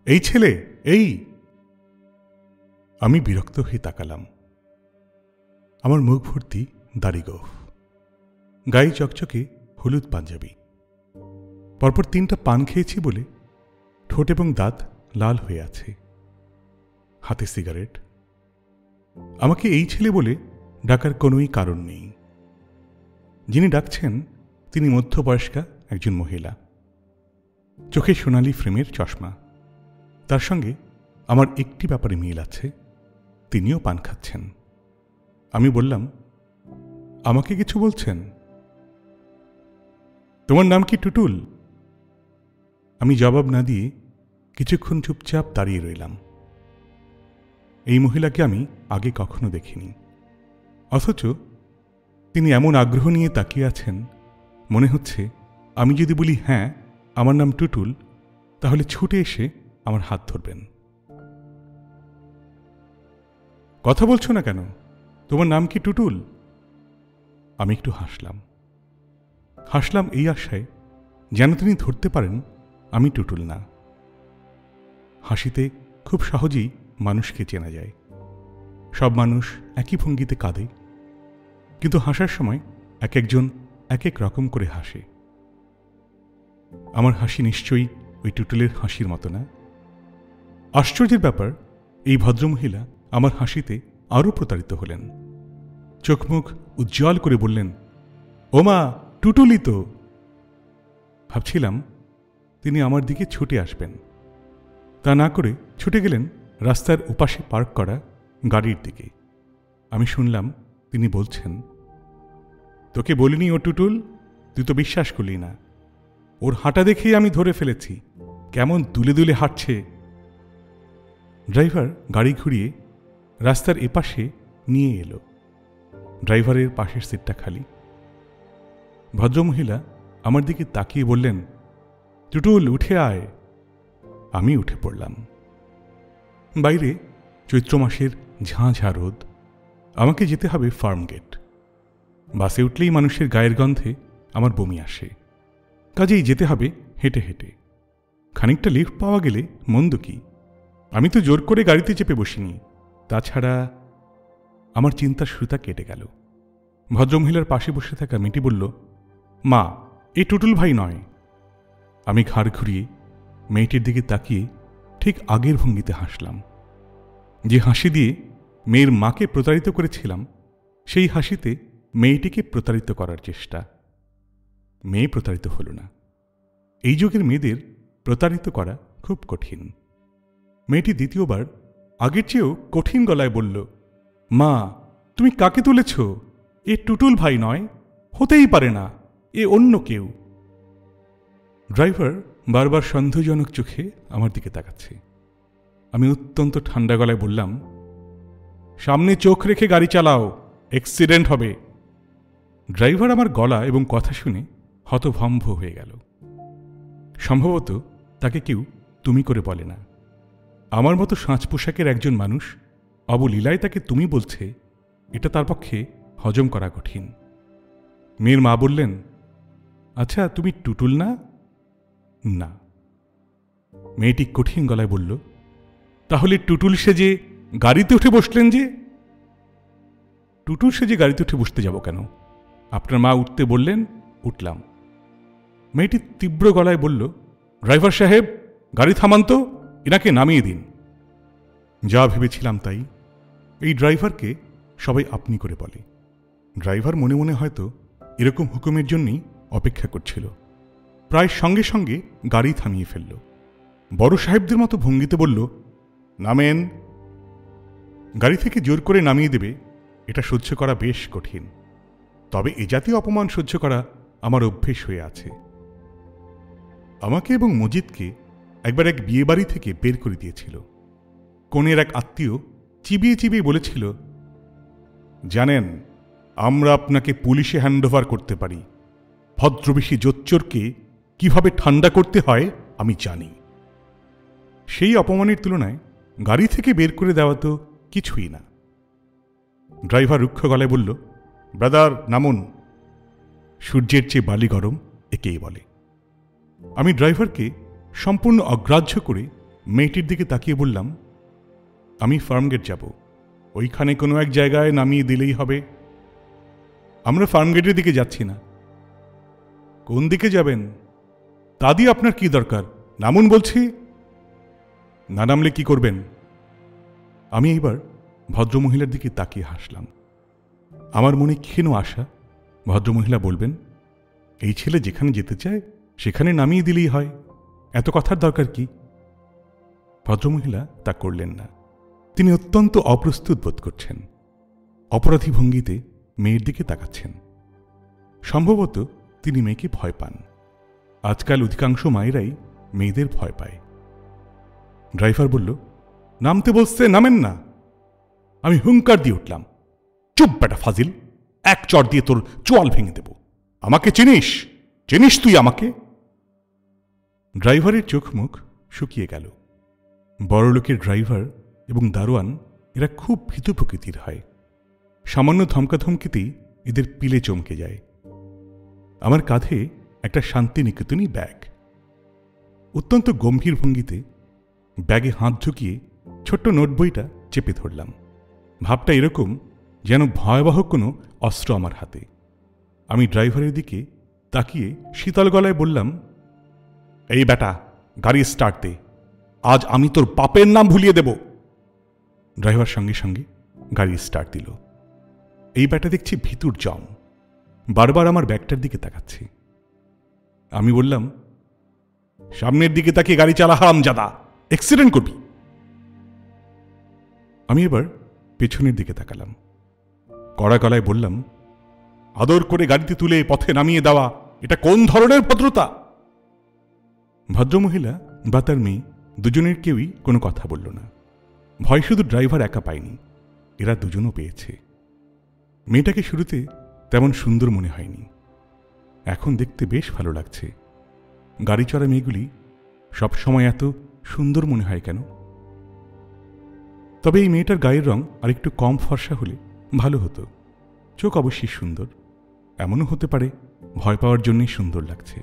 এই ছেলে, এই। আমি বিরক্ত হয়ে তাকালাম। আমার মুখ ভর্তি দাড়ি গোঁফ, গায়ে চকচকে হলুদ পাঞ্জাবি। পরপর 3টা পান খেয়েছি বলে ঠোঁট এবং দাঁত লাল হয়ে আছে, হাতে সিগারেট। আমাকে এই ছেলে বলে ডাকার কোনোই কারণ নেই। যিনি ডাকছেন তিনি মধ্যবয়স্কা একজন মহিলা, চোখে সোনালি ফ্রেমের চশমা। তার সঙ্গে আমার একটি ব্যাপারে মিল আছে, তিনিও পান খাচ্ছেন। আমি বললাম, আমাকে কিছু বলছেন? তোমার নাম কি টুটুল? আমি জবাব না দিয়ে কিছুক্ষণ চুপচাপ দাঁড়িয়ে রইলাম। এই মহিলাকে আমি আগে কখনো দেখিনি, অথচ তিনি এমন আগ্রহ নিয়ে তাকিয়ে আছেন, মনে হচ্ছে আমি যদি বলি হ্যাঁ আমার নাম টুটুল, তাহলে ছুটে এসে আমার হাত ধরবেন। কথা বলছো না কেন? তোমার নাম কি টুটুল? আমি একটু হাসলাম এই আশায় যেন তিনি ধরতে পারেন আমি টুটুল না। হাসিতে খুব সহজেই মানুষকে চেনা যায়। সব মানুষ একই ভঙ্গিতে কাঁদে, কিন্তু হাসার সময় এক একজন এক এক রকম করে হাসে। আমার হাসি নিশ্চয়ই ওই টুটুলের হাসির মতো না। আশ্চর্যের ব্যাপার, এই ভদ্রমহিলা আমার হাসিতে আরও প্রতারিত হলেন। চোখ মুখ উজ্জ্বল করে বললেন, ওমা, টুটুলই তো। ভাবছিলাম তিনি আমার দিকে ছুটে আসবেন, তা না করে ছুটে গেলেন রাস্তার ওপাশে পার্ক করা গাড়ির দিকে। আমি শুনলাম তিনি বলছেন, তোকে বলিনি ও টুটুল? তুই তো বিশ্বাস করলি না। ওর হাঁটা দেখেই আমি ধরে ফেলেছি, কেমন দুলে দুলে হাঁটছে। ড্রাইভার গাড়ি ঘুরিয়ে রাস্তার এপাশে নিয়ে এলো। ড্রাইভারের পাশের সিটটা খালি। ভদ্রমহিলা আমার দিকে তাকিয়ে বললেন, টুটুল উঠে আয়। আমি উঠে পড়লাম। বাইরে চৈত্র মাসের ঝাঁ রোদ। আমাকে যেতে হবে ফার্ম গেট। বাসে উঠলেই মানুষের গায়ের গন্ধে আমার বমি আসে, কাজেই যেতে হবে হেঁটে হেঁটে। খানিকটা লিফট পাওয়া গেলে মন্দ কি, আমি তো জোর করে গাড়িতে চেপে বসিনি। তাছাড়া আমার চিন্তার সুতা কেটে গেল। ভদ্রমহিলার পাশে বসে থাকা মেয়েটি বলল, মা, এই টুটুল ভাই নয়। আমি ঘাড় ঘুরিয়ে মেয়েটির দিকে তাকিয়ে ঠিক আগের ভঙ্গিতে হাসলাম। যে হাসি দিয়ে মেয়ের মাকে প্রতারিত করেছিলাম, সেই হাসিতে মেয়েটিকে প্রতারিত করার চেষ্টা। মেয়ে প্রতারিত হল না। এই যুগের মেয়েদের প্রতারিত করা খুব কঠিন। মেয়েটি দ্বিতীয়বার আগের চেয়েও কঠিন গলায় বলল, মা, তুমি কাকে তুলেছ? এ টুটুল ভাই নয়, হতেই পারে না, এ অন্য কেউ। ড্রাইভার বারবার সন্দেহজনক চোখে আমার দিকে তাকাচ্ছে। আমি অত্যন্ত ঠান্ডা গলায় বললাম, সামনে চোখ রেখে গাড়ি চালাও, অ্যাক্সিডেন্ট হবে। ড্রাইভার আমার গলা এবং কথা শুনে হতভম্ব হয়ে গেল। সম্ভবত তাকে কেউ তুমি করে বলে না। আমার মতো সাজ পোশাকের একজন মানুষ অবলীলায় তাকে তুমি বলছে, এটা তার পক্ষে হজম করা কঠিন। মেয়ের মা বললেন, আচ্ছা তুমি টুটুল না? না। মেয়েটি কঠিন গলায় বলল, তাহলে টুটুল সেজে গাড়িতে উঠে বসলেন যে? টুটুল সেজে গাড়িতে উঠে বসতে যাব কেন? আপনার মা উঠতে বললেন, উঠলাম। মেয়েটি তীব্র গলায় বলল, ড্রাইভার সাহেব, গাড়ি থামান তো, এনাকে নামিয়ে দিন। যা ভেবেছিলাম তাই। এই ড্রাইভারকে সবাই আপনি করে বলে। ড্রাইভার মনে মনে হয়তো এরকম হুকুমের জন্যই অপেক্ষা করছিল। প্রায় সঙ্গে সঙ্গে গাড়ি থামিয়ে ফেলল। বড় সাহেবদের মতো ভঙ্গিতে বলল, নামেন। গাড়ি থেকে জোর করে নামিয়ে দেবে, এটা সহ্য করা বেশ কঠিন। তবে এ জাতীয় অপমান সহ্য করা আমার অভ্যেস হয়ে আছে। আমাকে এবং মজিদকে একবার এক বিয়ে বাড়ি থেকে বের করে দিয়েছিল। কনের এক আত্মীয় চিবিয়ে চিবিয়ে বলেছিল, জানেন, আমরা আপনাকে পুলিশে হ্যান্ডওভার করতে পারি। ভদ্রবেশী জোচ্চোরকে কিভাবে ঠান্ডা করতে হয় আমি জানি। সেই অপমানের তুলনায় গাড়ি থেকে বের করে দেওয়া তো কিছুই না। ড্রাইভার রুক্ষ গলায় বলল, ব্রাদার নামুন। সূর্যের চেয়ে বালি গরম একেই বলে। আমি ড্রাইভারকে সম্পূর্ণ অগ্রাহ্য করে মেয়েটির দিকে তাকিয়ে বললাম, আমি ফার্মগেট যাব, ওইখানে কোনো এক জায়গায় নামিয়ে দিলেই হবে। আমরা ফার্মগেটের দিকে যাচ্ছি না। কোন দিকে যাবেন? তা দিয়ে আপনার কি দরকার? নামুন বলছি। না নামলে কি করবেন? আমি এইবার ভদ্রমহিলার দিকে তাকিয়ে হাসলাম। আমার মনে ক্ষীণ আশা ভদ্রমহিলা বলবেন, এই ছেলে যেখানে যেতে চায় সেখানে নামিয়ে দিলেই হয়, এত কথার দরকার কি? ভদ্রমহিলা তা করলেন না। তিনি অত্যন্ত অপ্রস্তুত বোধ করছেন। অপরাধী ভঙ্গিতে মেয়ের দিকে তাকাচ্ছেন। সম্ভবত তিনি মেয়েকে ভয় পান। আজকাল অধিকাংশ মায়েরাই মেয়েদের ভয় পায়। ড্রাইভার বলল, নামতে বলছে, নামেন না। আমি হুঙ্কার দিয়ে উঠলাম, চুপ বেটা ফাজিল, এক চড় দিয়ে তোর চোয়াল ভেঙে দেব। আমাকে চিনিস? চিনিস তুই আমাকে? ড্রাইভারের চোখ মুখ শুকিয়ে গেল। বড়লোকের ড্রাইভার এবং দারোয়ান এরা খুব ভীতু প্রকৃতির হয়। সামান্য ধমকাধমকিতেই এদের পিলে চমকে যায়। আমার কাঁধে একটা শান্তিনিকেতনী ব্যাগ। অত্যন্ত গম্ভীর ভঙ্গিতে ব্যাগে হাত ঢুকিয়ে ছোট্ট নোট বইটা চেপে ধরলাম। ভাবটা এরকম যেন ভয়াবহ কোনো অস্ত্র আমার হাতে। আমি ড্রাইভারের দিকে তাকিয়ে শীতল গলায় বললাম, এই বেটা, গাড়ি স্টার্ট দে, আজ আমি তোর বাপের নাম ভুলিয়ে দেব। ড্রাইভার সঙ্গে সঙ্গে গাড়ি স্টার্ট দিল। এই বেটা দেখছি ভিতুর জম, বারবার আমার ব্যাগটার দিকে তাকাচ্ছে। আমি বললাম, সামনের দিকে তাকিয়ে গাড়ি চালা হারামজাদা, অ্যাক্সিডেন্ট করবি। আমি এবার পেছনের দিকে তাকালাম। কড়া গলায় বললাম, আদর করে গাড়িতে তুলে পথে নামিয়ে দেওয়া এটা কোন ধরনের ভদ্রতা? ভদ্রমহিলা বা তার মেয়ে দুজনের কেউই কোনো কথা বলল না। ভয় শুধু ড্রাইভার একা পায়নি, এরা দুজনও পেয়েছে। মেয়েটাকে শুরুতে তেমন সুন্দর মনে হয়নি, এখন দেখতে বেশ ভালো লাগছে। গাড়ি চড়া মেয়েগুলি সবসময় এত সুন্দর মনে হয় কেন? তবে এই মেয়েটার গায়ের রং আর একটু কম ফর্সা হলে ভালো হতো। চোখ অবশ্যই সুন্দর, এমনও হতে পারে ভয় পাওয়ার জন্যই সুন্দর লাগছে।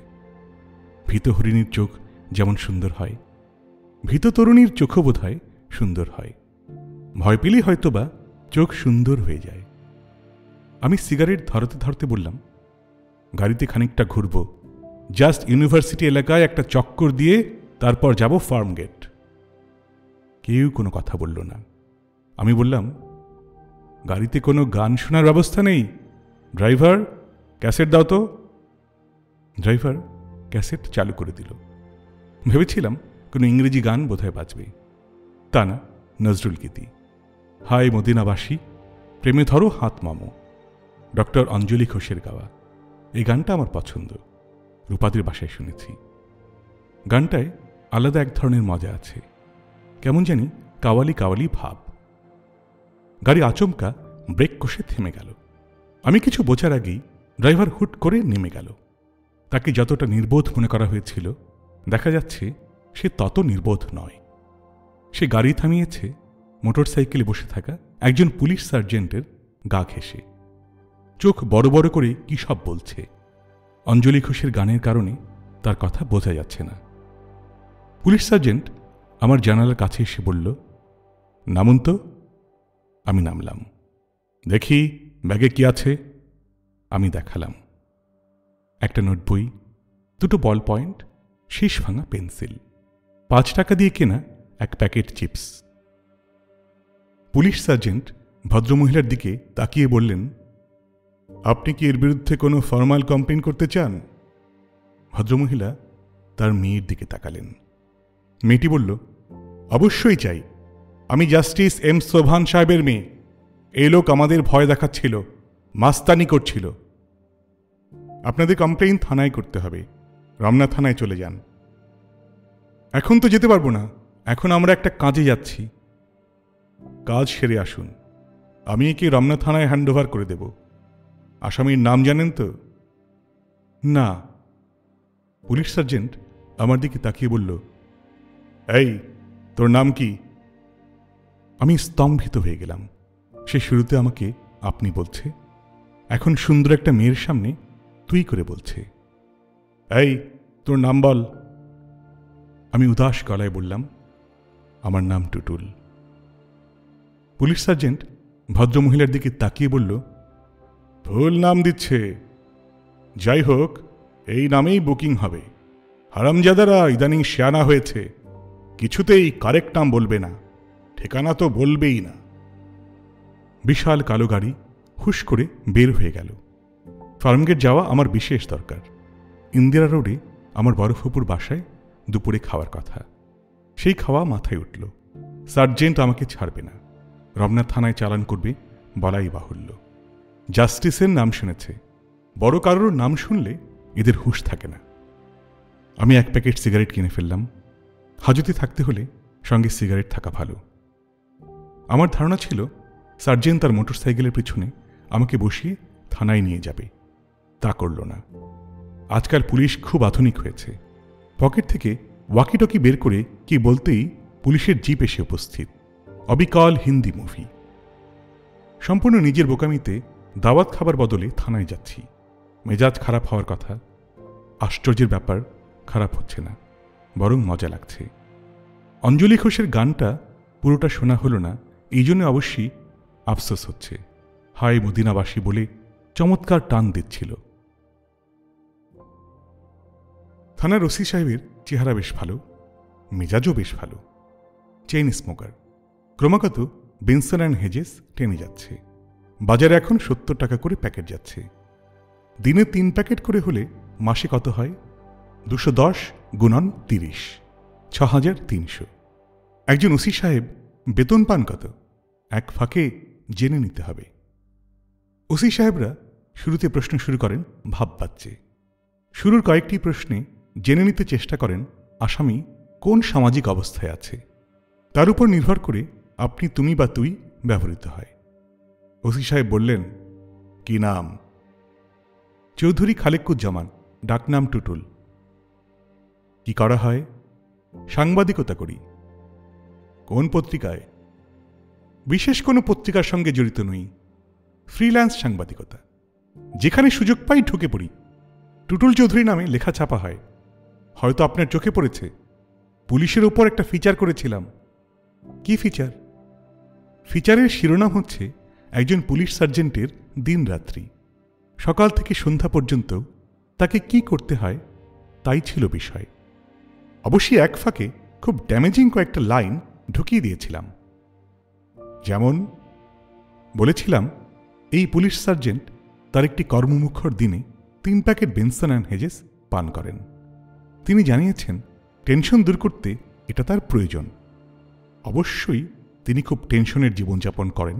ভীত হরিণীর চোখ যেমন সুন্দর হয়, ভীত তরুণীর চোখও বোধ হয় সুন্দর হয়। ভয় পেলেই হয়তোবা চোখ সুন্দর হয়ে যায়। আমি সিগারেট ধরতে ধরতে বললাম, গাড়িতে খানিকটা ঘুরব, জাস্ট ইউনিভার্সিটি এলাকায় একটা চক্কর দিয়ে তারপর যাব ফার্মগেট। কেউ কোনো কথা বলল না। আমি বললাম, গাড়িতে কোনো গান শোনার ব্যবস্থা নেই? ড্রাইভার, ক্যাসেট দাও তো। ড্রাইভার ক্যাসেট চালু করে দিল। ভেবেছিলাম কোনো ইংরেজি গান বোধহয় বাজবে, তা না, নজরুল গীতি। হায় মদিনাবাসী, প্রেমে ধরো হাত মামো, ডক্টর অঞ্জলি ঘোষের গাওয়া। এই গানটা আমার পছন্দ, রূপাদের বাসায় শুনেছি। গানটায় আলাদা এক ধরনের মজা আছে, কেমন জানি কাওয়ালি কাওয়ালি ভাব। গাড়ি আচমকা ব্রেক কষে থেমে গেল। আমি কিছু বোঝার আগেই ড্রাইভার হুট করে নেমে গেল। তাকে যতটা নির্বোধ মনে করা হয়েছিল, দেখা যাচ্ছে সে তত নির্বোধ নয়। সে গাড়ি থামিয়েছে মোটর সাইকেলে বসে থাকা একজন পুলিশ সার্জেন্টের গা ঘেঁষে। চোখ বড় বড় করে কি সব বলছে। অঞ্জলি ঘোষের গানের কারণে তার কথা বোঝা যাচ্ছে না। পুলিশ সার্জেন্ট আমার জানালার কাছে এসে বলল, নামুন তো। আমি নামলাম। দেখি ব্যাগে কি আছে। আমি দেখালাম। একটা নোট বই, দুটো বল পয়েন্ট, শীষ ভাঙা পেন্সিল, 5 টাকা দিয়ে কেনা এক প্যাকেট চিপস। পুলিশ সার্জেন্ট ভদ্রমহিলার দিকে তাকিয়ে বললেন, আপনি কি এর বিরুদ্ধে কোনো ফর্মাল কমপ্লেন করতে চান? ভদ্রমহিলা তার মেয়ের দিকে তাকালেন। মেয়েটি বলল, অবশ্যই চাই। আমি জাস্টিস এম সোভান সাহেবের মেয়ে। এই লোক আমাদের ভয় দেখাচ্ছিল, মাস্তানি করছিল। আপনাদের কমপ্লেইন থানায় করতে হবে, রমনা থানায় চলে যান। এখন তো যেতে পারবো না, এখন আমরা একটা কাজে যাচ্ছি। কাজ সেরে আসুন, আমি একে রমনা থানায় হ্যান্ডওভার করে দেব। আসামির নাম জানেন তো? না। পুলিশ সার্জেন্ট আমার দিকে তাকিয়ে বলল, এই তোর নাম কি? আমি স্তম্ভিত হয়ে গেলাম। সে শুরুতে আমাকে আপনি বলছে, এখন সুন্দর একটা মেয়ের সামনে তুই করে বলছে। এই তোর নাম বল। আমি উদাস গলায় বললাম, আমার নাম টুটুল। পুলিশ সার্জেন্ট ভদ্রমহিলার দিকে তাকিয়ে বলল, ভুল নাম দিচ্ছে। যাই হোক, এই নামেই বুকিং হবে। হারামজাদারা ইদানিং শিয়ানা হয়েছে, কিছুতেই কারেক্ট নাম বলবে না, ঠিকানা তো বলবেই না। বিশাল কালো গাড়ি হুশ করে বের হয়ে গেল। ফার্মগেট যাওয়া আমার বিশেষ দরকার। ইন্দিরা রোডে আমার বড় ফুপুর বাসায় দুপুরে খাওয়ার কথা। সেই খাওয়া মাথায় উঠল। সার্জেন্ট আমাকে ছাড়বে না, রমনা থানায় চালান করবে বলাই বাহুল্য। জাস্টিসের নাম শুনেছে, বড় কারোর নাম শুনলে এদের হুঁশ থাকে না। আমি 1 প্যাকেট সিগারেট কিনে ফেললাম। হাজতে থাকতে হলে সঙ্গে সিগারেট থাকা ভালো। আমার ধারণা ছিল সার্জেন্ট তার মোটরসাইকেলের পিছনে আমাকে বসিয়ে থানায় নিয়ে যাবে। তা করল না। আজকাল পুলিশ খুব আধুনিক হয়েছে। পকেট থেকে ওয়াকিটকি বের করে কি বলতেই পুলিশের জিপ এসে উপস্থিত। অবিকল হিন্দি মুভি। সম্পূর্ণ নিজের বোকামিতে দাওয়াত খাবার বদলে থানায় যাচ্ছি। মেজাজ খারাপ হওয়ার কথা। আশ্চর্যের ব্যাপার, খারাপ হচ্ছে না, বরং মজা লাগছে। অঞ্জলি ঘোষের গানটা পুরোটা শোনা হলো না, এই জন্য অবশ্যই আফসোস হচ্ছে। হায় মদিনাবাসী বলে চমৎকার টান দিচ্ছিল। থানার ওসি সাহেবের চেহারা বেশ ভালো, মেজাজও বেশ ভালো। Chain smoker. ক্রমাগত বেনসন অ্যান্ড হেজেস টেনে যাচ্ছে। বাজারে এখন 70 টাকা করে প্যাকেট যাচ্ছে। দিনে 3 প্যাকেট করে হলে মাসে কত হয়? 210 গুণন 30, 6300। একজন ওসি সাহেব বেতন পান কত? এক ফাঁকে জেনে নিতে হবে। ওসি সাহেবরা শুরুতে প্রশ্ন শুরু করেন ভাব বাচ্চে। শুরুর কয়েকটি প্রশ্নে জেনে নিতে চেষ্টা করেন আসামি কোন সামাজিক অবস্থায় আছে। তার উপর নির্ভর করে আপনি, তুমি বা তুই ব্যবহৃত হয়। ওসি সাহেব বললেন, কি নাম? চৌধুরী খালেকুজ্জামান, ডাকনাম টুটুল। কি করা হয়? সাংবাদিকতা করি। কোন পত্রিকায়? বিশেষ কোনো পত্রিকার সঙ্গে জড়িত নই, ফ্রিল্যান্স সাংবাদিকতা। যেখানে সুযোগ পাই ঢুকে পড়ি। টুটুল চৌধুরী নামে লেখা ছাপা হয়। হয়তো আপনার চোখে পড়েছে, পুলিশের ওপর একটা ফিচার করেছিলাম। কি ফিচার? ফিচারের শিরোনাম হচ্ছে একজন পুলিশ সার্জেন্টের দিন রাত্রি, সকাল থেকে সন্ধ্যা পর্যন্ত তাকে কি করতে হয় তাই ছিল বিষয়। অবশ্যই এক ফাঁকে খুব ড্যামেজিং কয়েকটা লাইন ঢুকিয়ে দিয়েছিলাম। যেমন বলেছিলাম, এই পুলিশ সার্জেন্ট তার একটি কর্মমুখর দিনে 3 প্যাকেট বেনসন অ্যান্ড হেজেস পান করেন। তিনি জানিয়েছেন টেনশন দূর করতে এটা তার প্রয়োজন। অবশ্যই তিনি খুব টেনশনের জীবনযাপন করেন।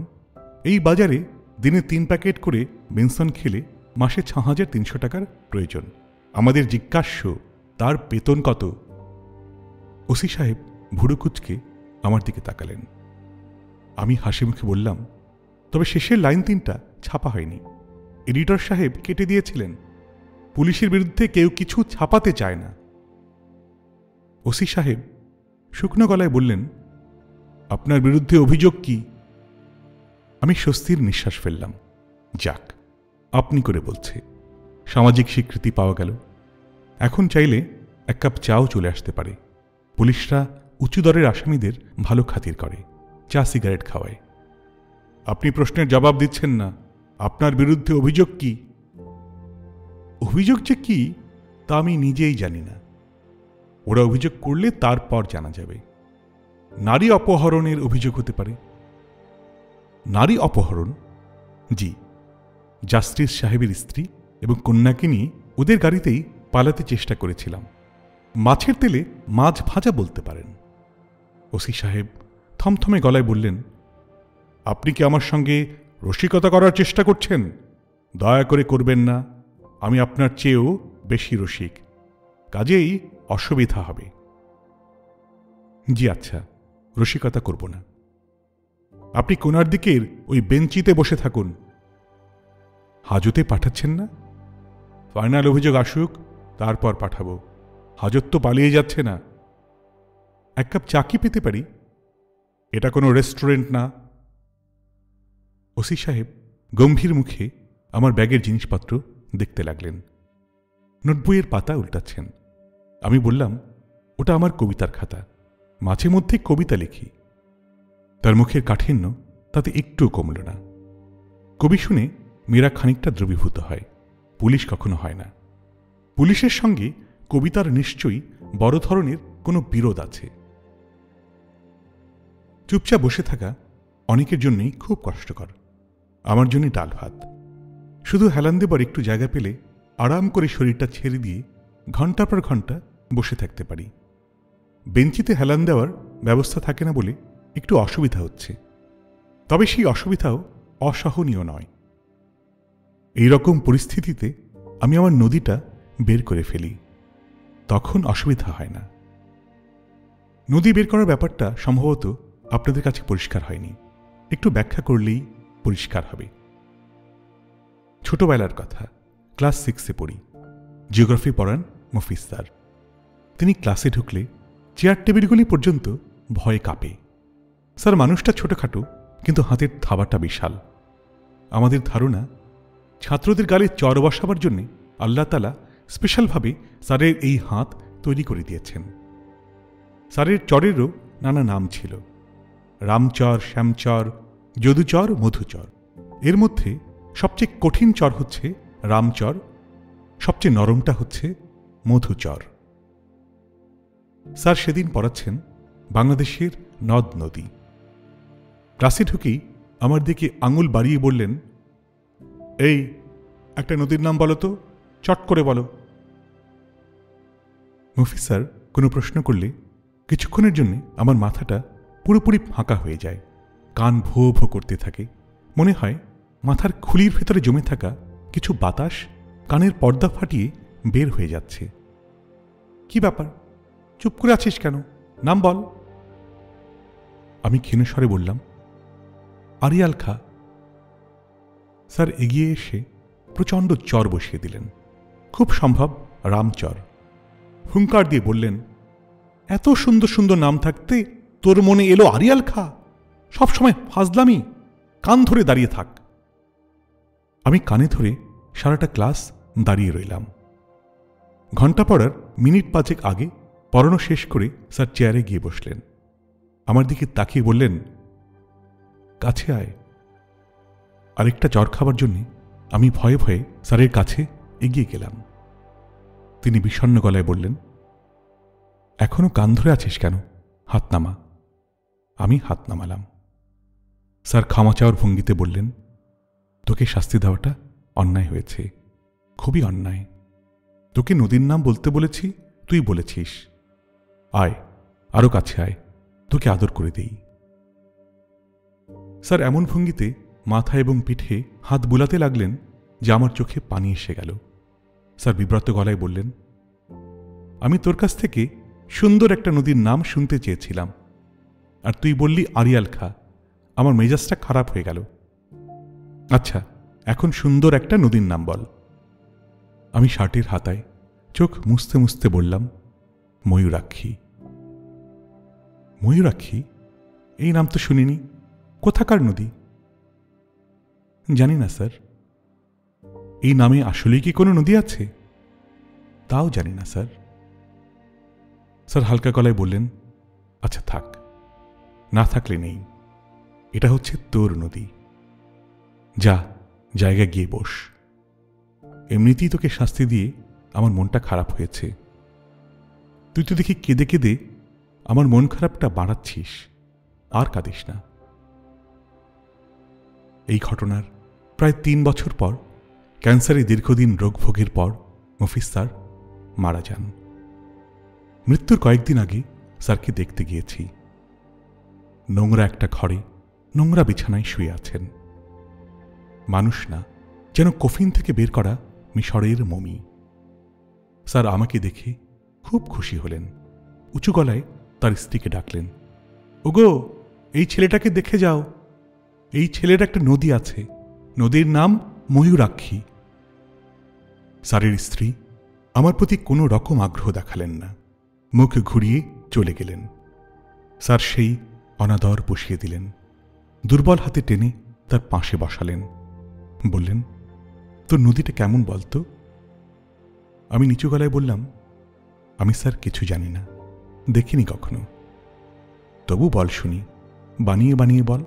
এই বাজারে দিনে 3 প্যাকেট করে বেনসন খেলে মাসে 6300 টাকার প্রয়োজন। আমাদের জিজ্ঞাস্য, তার বেতন কত? ওসি সাহেব ভুরু কুঁচকে আমার দিকে তাকালেন। আমি হাসি মুখে বললাম, তবে শেষের লাইন 3টা ছাপা হয়নি। এডিটর সাহেব কেটে দিয়েছিলেন। পুলিশের বিরুদ্ধে কেউ কিছু ছাপাতে চায় না। ওসি সাহেব শুকনো গলায় বললেন, আপনার বিরুদ্ধে অভিযোগ কি? আমি স্বস্তির নিঃশ্বাস ফেললাম। যাক, আপনি করে বলছে। সামাজিক স্বীকৃতি পাওয়া গেল। এখন চাইলে 1 কাপ চাও চলে আসতে পারে। পুলিশরা উঁচু দরের আসামিদের ভালো খাতির করে, চা সিগারেট খাওয়ায়। আপনি প্রশ্নের জবাব দিচ্ছেন না। আপনার বিরুদ্ধে অভিযোগ কি? অভিযোগ যে কি তা আমি নিজেই জানি না। ওরা অভিযোগ করলে তারপর জানা যাবে। নারী অপহরণের অভিযোগ হতে পারে। নারী অপহরণ? জি। জাস্টিস সাহেবের স্ত্রী এবং কন্যাকে নিয়ে ওদের গাড়িতেই পালাতে চেষ্টা করেছিলাম। মাছের তেলে মাছ ভাজা বলতে পারেন। ওসি সাহেব থমথমে গলায় বললেন, আপনি কি আমার সঙ্গে রসিকতা করার চেষ্টা করছেন? দয়া করে করবেন না। আমি আপনার চেয়েও বেশি রসিক, কাজেই অসুবিধা হবে। জি আচ্ছা, রসিকতা করব না। আপনি কোনার দিকের ওই বেঞ্চিতে বসে থাকুন। হাজতে পাঠাচ্ছেন না? ফাইনাল অভিযোগ আসুক, তারপর পাঠাবো। হাজত তো পালিয়ে যাচ্ছে না। 1 কাপ চা কি পেতে পারি? এটা কোনো রেস্টুরেন্ট না। ওসি সাহেব গম্ভীর মুখে আমার ব্যাগের জিনিসপত্র দেখতে লাগলেন। নোটবইয়ের পাতা উল্টাচ্ছেন। আমি বললাম, ওটা আমার কবিতার খাতা, মাঝে মধ্যে কবিতা লিখি। তার মুখের কাঠিন্য তাতে একটুও কমল না। কবি শুনে মেয়েরা খানিকটা দ্রবীভূত হয়, পুলিশ কখনো হয় না। পুলিশের সঙ্গে কবিতার নিশ্চয়ই বড় ধরনের কোনো বিরোধ আছে। চুপচাপ বসে থাকা অনেকের জন্যই খুব কষ্টকর। আমার জন্য ডাল ভাত। শুধু হেলান দেবার একটু জায়গা পেলে আরাম করে শরীরটা ছেড়ে দিয়ে ঘণ্টার পর ঘণ্টা বসে থাকতে পারি। বেঞ্চিতে হেলান দেওয়ার ব্যবস্থা থাকে না বলে একটু অসুবিধা হচ্ছে, তবে সেই অসুবিধাও অসহনীয় নয়। এই রকম পরিস্থিতিতে আমি আমার নদীটা বের করে ফেলি, তখন অসুবিধা হয় না। নদী বের করার ব্যাপারটা সম্ভবত আপনাদের কাছে পরিষ্কার হয়নি, একটু ব্যাখ্যা করলেই পরিষ্কার হবে। ছোটবেলার কথা, ক্লাস 6-এ পড়ি। জিওগ্রাফি পড়ান মফিজ স্যার। তিনি ক্লাসে ঢুকলে চেয়ার টেবিলগুলি পর্যন্ত ভয়ে কাঁপে। স্যার মানুষটা ছোটখাটো, কিন্তু হাতের থাবাটা বিশাল। আমাদের ধারণা, ছাত্রদের গালে চর বসাবার জন্য আল্লাহ তাআলা স্পেশালভাবে স্যারের এই হাত তৈরি করে দিয়েছেন। স্যারের চরেরও নানা নাম ছিল, রামচর, শ্যামচর, যদুচর, মধুচর। এর মধ্যে সবচেয়ে কঠিন চর হচ্ছে রামচর, সবচেয়ে নরমটা হচ্ছে মধুচর। স্যার সেদিন পড়াচ্ছেন বাংলাদেশের নদ নদী। ক্লাসে ঢুকেই আমার দিকে আঙুল বাড়িয়ে বললেন, এই একটা নদীর নাম বলো তো, চট করে বলো। মফিজ স্যার কোনো প্রশ্ন করলে কিছুক্ষণের জন্য আমার মাথাটা পুরোপুরি ফাঁকা হয়ে যায়, কান ভো ভো করতে থাকে। মনে হয় মাথার খুলির ভেতরে জমে থাকা কিছু বাতাস কানের পর্দা ফাটিয়ে বের হয়ে যাচ্ছে। কি ব্যাপার, চুপ করে আছিস কেন, নাম বল। আমি ক্ষীণস্বরে বললাম, আরিয়াল খা। স্যার এগিয়ে এসে প্রচণ্ড চর বসিয়ে দিলেন, খুব সম্ভব রামচর। হুঙ্কার দিয়ে বললেন, এত সুন্দর সুন্দর নাম থাকতে তোর মনে এলো আরিয়াল খা? সবসময় ফাজলামি, কান ধরে দাঁড়িয়ে থাক। আমি কানে ধরে সারাটা ক্লাস দাঁড়িয়ে রইলাম। ঘণ্টা পড়ার মিনিট 5 আগে পড়ানো শেষ করে স্যার চেয়ারে গিয়ে বসলেন। আমার দিকে তাকিয়ে বললেন, কাছে আয়। আরেকটা চর খাবার জন্যে আমি ভয়ে ভয়ে স্যারের কাছে এগিয়ে গেলাম। তিনি বিষণ্ণ গলায় বললেন, এখনো কান ধরে আছিস কেন, হাত নামা। আমি হাত নামালাম। স্যার ক্ষমা চাওয়ার ভঙ্গিতে বললেন, তোকে শাস্তি দেওয়াটা অন্যায় হয়েছে, খুবই অন্যায়। তোকে নদীর নাম বলতে বলেছি, তুই বলেছিস। আয়, আরো কাছে আয়, তোকে আদর করে দেই। স্যার এমন ভঙ্গিতে মাথা এবং পিঠে হাত বুলাতে লাগলেন যে আমার চোখে পানি এসে গেল। স্যার বিব্রত গলায় বললেন, আমি তোর কাছ থেকে সুন্দর একটা নদীর নাম শুনতে চেয়েছিলাম, আর তুই বললি আরিয়াল খা। আমার মেজাজটা খারাপ হয়ে গেল। আচ্ছা, এখন সুন্দর একটা নদীর নাম বল। আমি শার্টের হাতায় চোখ মুছতে মুছতে বললাম, ময়ূরাক্ষী। ময়ূরাক্ষী? এই নাম তো শুনিনি, কোথাকার নদী? জানি না স্যার। এই নামে আসলেই কি কোনো নদী আছে? তাও জানি না স্যার। স্যার হালকা গলায় বললেন, আচ্ছা থাক, না থাকলে নেই। এটা হচ্ছে তোর নদী। যা, জায়গা গিয়ে বস। এমনিতেই তোকে শাস্তি দিয়ে আমার মনটা খারাপ হয়েছে। তুই তো দেখি কেঁদে কেঁদে আমার মন খারাপটা বাড়াচ্ছিস, আর কাঁদিস না। এই ঘটনার প্রায় 3 বছর পর, ক্যান্সারে দীর্ঘদিন রোগভোগের পর মফিজ স্যার মারা যান। মৃত্যুর কয়েকদিন আগে স্যারকে দেখতে গিয়েছি। নোংরা একটা ঘরে নোংরা বিছানায় শুয়ে আছেন। মানুষ না, যেন কফিন থেকে বের করা মিশরের মমি। স্যার আমাকে দেখে খুব খুশি হলেন। উঁচু গলায় তার স্ত্রীকে ডাকলেন, ওগো, এই ছেলেটাকে দেখে যাও। এই ছেলের একটা নদী আছে, নদীর নাম ময়ূরাক্ষী। স্যারের স্ত্রী আমার প্রতি কোনো রকম আগ্রহ দেখালেন না, মুখ ঘুরিয়ে চলে গেলেন। স্যার সেই অনাদর বসিয়ে দিলেন, দুর্বল হাতে টেনে তার পাশে বসালেন। বললেন, তোর নদীটা কেমন বলতো? আমি নিচু গলায় বললাম, আমি স্যার কিছু জানি না, দেখিনি কখনো। তবু বল শুনি, বানিয়ে বানিয়ে বল।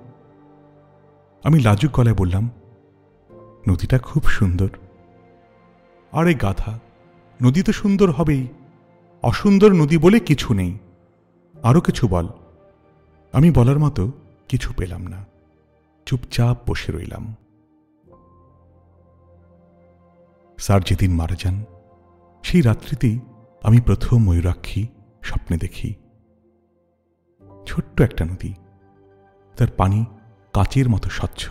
আমি লাজুক গলায় বললাম, নদীটা খুব সুন্দর। আরে গাধা, নদী তো সুন্দর হবেই, অসুন্দর নদী বলে কিছু নেই, আরো কিছু বল। আমি বলার মতো কিছু পেলাম না, চুপচাপ বসে রইলাম। স্যার যেদিন মারা যান সেই রাত্রিতেই আমি প্রথম ময়ূরাক্ষী স্বপ্নে দেখি। ছোট্ট একটা নদী, তার পানি কাচের মতো স্বচ্ছ,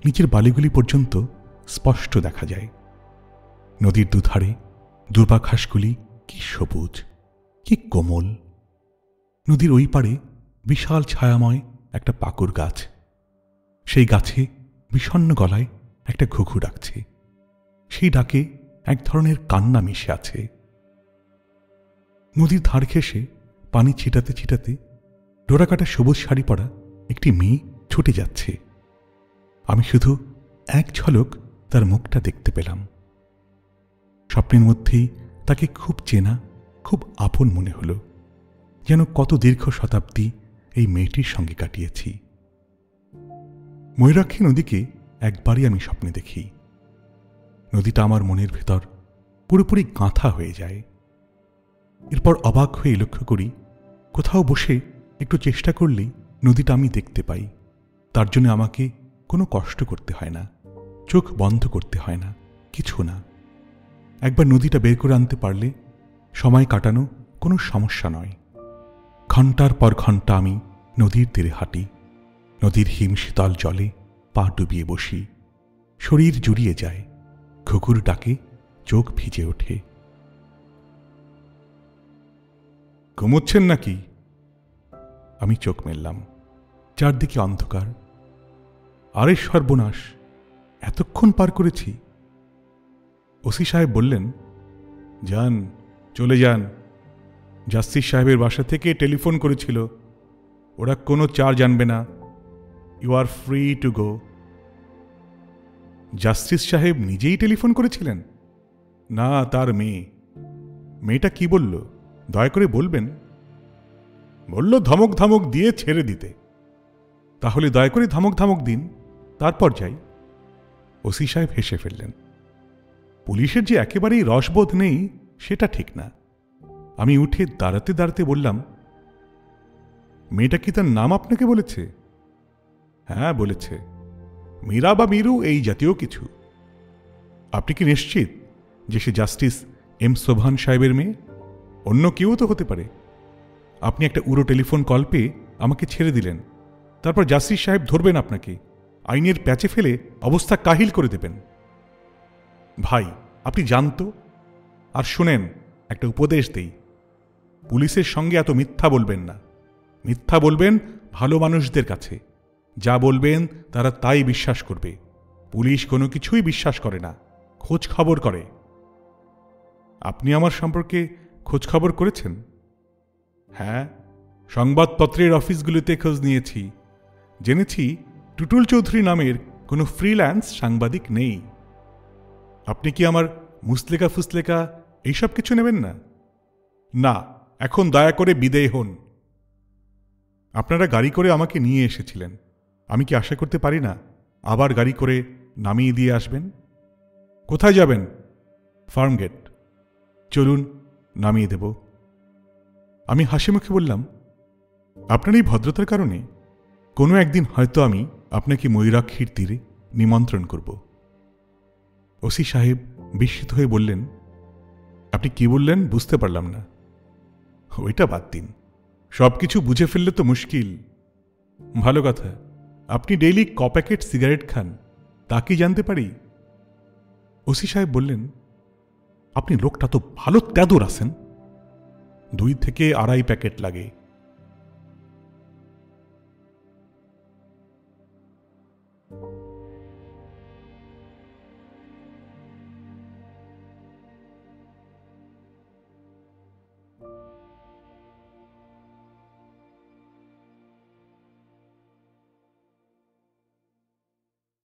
নিচের বালিগুলি পর্যন্ত স্পষ্ট দেখা যায়। নদীর দুধারে দুর্বা ঘাসগুলি কি সবুজ, কি কোমল। নদীর ওই পারে বিশাল ছায়াময় একটা পাকুর গাছ, সেই গাছে বিষণ্ণ গলায় একটা ঘুঘু ডাকছে। সেই ডাকে এক ধরনের কান্না মিশে আছে। নদীর ধার ঘেঁষে পানি ছিটাতে ছিটাতে ডোরাকাটা সবুজ শাড়ি পরা একটি মেয়ে ছুটে যাচ্ছে। আমি শুধু এক ঝলক তার মুখটা দেখতে পেলাম। স্বপ্নের মধ্যেই তাকে খুব চেনা, খুব আপন মনে হলো, যেন কত দীর্ঘ শতাব্দী এই মেয়েটির সঙ্গে কাটিয়েছি। ময়ূরাক্ষী নদীকে একবারই আমি স্বপ্নে দেখি। নদীটা আমার মনের ভেতর পুরোপুরি গাঁথা হয়ে যায়। এরপর অবাক হয়ে লক্ষ্য করি, কোথাও বসে একটু চেষ্টা করলেই নদীটা আমি দেখতে পাই। তার জন্য আমাকে কোনো কষ্ট করতে হয় না, চোখ বন্ধ করতে হয় না, কিছু না। একবার নদীটা বের করে আনতে পারলে সময় কাটানো কোনো সমস্যা নয়। ঘণ্টার পর ঘণ্টা আমি নদীর তীরে হাঁটি, নদীর হিমশীতল জলে পা ডুবিয়ে বসি। শরীর জুড়িয়ে যায়, ঘুঘুর ডাকে চোখ ভিজে ওঠে। ঘুমোচ্ছেন নাকি? আমি চোখ মেললাম, চারদিকে অন্ধকার। আরে সর্বনাশ, এতক্ষণ পার করেছি। ওসি সাহেব বললেন, যান, চলে যান। জাস্টিস সাহেবের বাসা থেকে টেলিফোন করেছিল, ওরা কোনো চার্জ আনবে না, you are free to go. Justice সাহেব নিজেই টেলিফোন করেছিলেন? না, তার মেয়ে। মেয়েটা কি বলল দয়া করে বলবেন? বলল ধমক ধমক দিয়ে ছেড়ে দিতে। তাহলে দয়া করে ধমক ধমক দিন, তারপর যাই। ওসি সাহেব হেসে ফেললেন। পুলিশের যে একেবারেই রসবোধ নেই সেটা ঠিক না। আমি উঠে দাঁড়াতে দাঁড়াতে বললাম, মেয়েটা কি তার নাম আপনাকে বলেছে? হ্যাঁ বলেছে, মীরা বা মীরু এই জাতীয় কিছু। আপনি কি নিশ্চিত যে সে জাস্টিস এম সোভান সাহেবের মেয়ে? অন্য কেউ তো হতে পারে। আপনি একটা উড়ো টেলিফোন কল পেয়ে আমাকে ছেড়ে দিলেন, তারপর জাস্টিস সাহেব ধরবেন আপনাকে, আইনের প্যাচে ফেলে অবস্থা কাহিল করে দেবেন। ভাই, আপনি জানতো। আর শুনেন, একটা উপদেশ দেই, পুলিশের সঙ্গে এত মিথ্যা বলবেন না। মিথ্যা বলবেন ভালো মানুষদের কাছে, যা বলবেন তারা তাই বিশ্বাস করবে। পুলিশ কোনো কিছুই বিশ্বাস করে না, খোঁজ খবর করে। আপনি আমার সম্পর্কে খোঁজ খবর করেছেন? হ্যাঁ, সংবাদপত্রের অফিসগুলিতে খোঁজ নিয়েছি। জেনেছি টুটুল চৌধুরী নামের কোনো ফ্রিল্যান্স সাংবাদিক নেই। আপনি কি আমার মুসলেকা ফুসলেকা এইসব কিছু নেবেন না? না, এখন দয়া করে বিদেয় হন। আপনারা গাড়ি করে আমাকে নিয়ে এসেছিলেন, আমি কি আশা করতে পারি না আবার গাড়ি করে নামিয়ে দিয়ে আসবেন? কোথায় যাবেন? ফার্মগেট। চলুন, নামিয়ে দেব। আমি হাসি মুখে বললাম, আপনার এই ভদ্রতার কারণে কোনো একদিন হয়তো আমি আপনাকে ময়ূরাক্ষীর তীরে নিমন্ত্রণ করব। ওসি সাহেব বিস্মিত হয়ে বললেন, আপনি কি বললেন বুঝতে পারলাম না। ওইটা বাদ দিন, সব কিছু বুঝে ফেললে তো মুশকিল। ভালো কথা, আপনি ডেইলি ক প্যাকেট সিগারেট খান তা কি জানতে পারি? ওসি সাহেব বললেন, আপনি লোকটা তো ভালো তেদর আছেন। 2 থেকে 2.5 প্যাকেট লাগে।